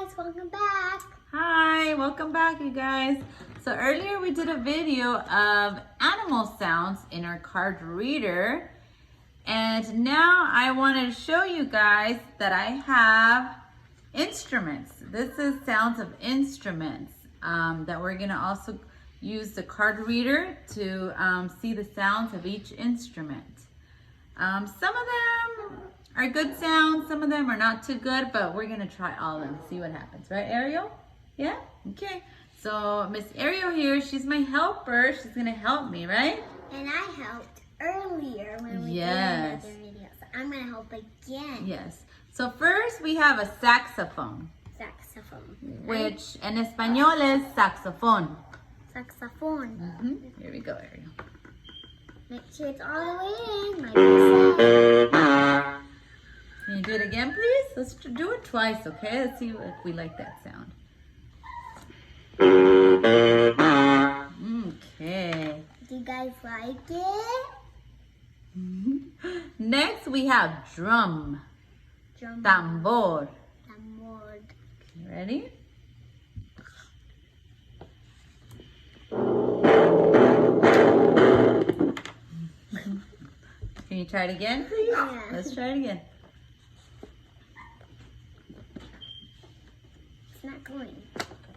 guys, welcome back. Hi, welcome back you guys. So earlier we did a video of animal sounds in our card reader. And now I want to show you guys that I have instruments. This is sounds of instruments that we're going to also use the card reader to see the sounds of each instrument. Some of them are good sounds, some of them are not too good, but we're gonna try all of them, see what happens, right Ariel? Yeah? Okay. So Miss Ariel here, she's my helper. She's gonna help me, right? And I helped earlier when we did another video, so I'm gonna help again. Yes. So first we have a saxophone. Saxophone. Which en español is saxophone. Saxophone. Here we go, Ariel. Make sure it's all the way in, like you said. Can you do it again, please? Let's do it twice, okay? Let's see if we like that sound. Okay. Do you guys like it? Next, we have drum. Drum. Tambor. Tambor. Okay, ready? Can you try it again, please? Yeah. Let's try it again. It's not going.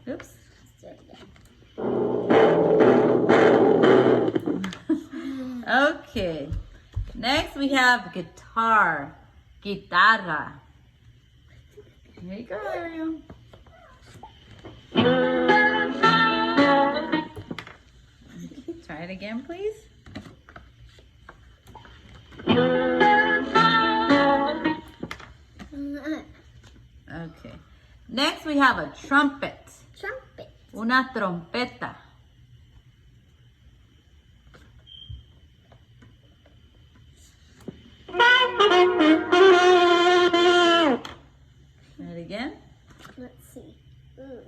Oops. Let's do it again. Okay. Next, we have guitar. Guitarra. Here you go, Ariel. Try it again, please. Okay. Next, we have a trumpet. Trumpet. Una trompeta. Try it again. Let's see. Ooh.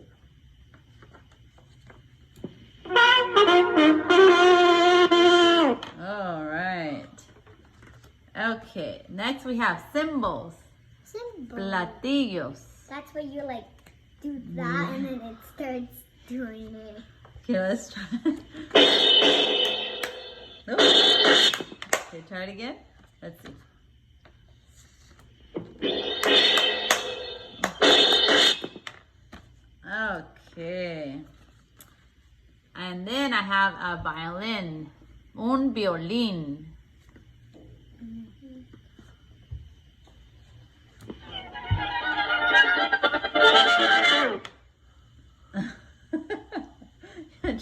All right. Okay. Next, we have cymbals. Symbol. Platillos. That's where you like do that and then it starts doing it. Okay, let's try. Oops. Okay, try it again. Let's see. Okay. And then I have a violin. Un violín.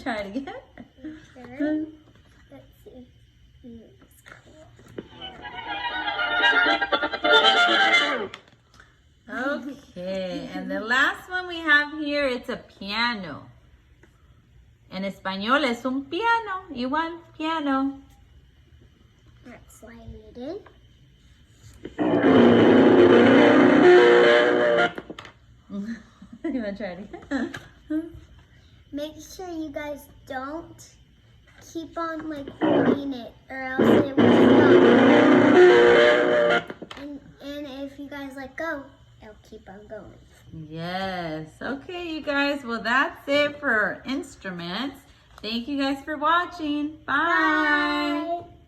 Try it again. Okay. Let's see. It's cool. Okay, and the last one we have here, it's a piano. En español es un piano, igual, piano. Let's slide it in. You want to try it again? Make sure you guys don't keep on like holding it or else it will stop. And if you guys let go, it'll keep on going. Yes. Okay, you guys. Well, that's it for instruments. Thank you guys for watching. Bye. Bye.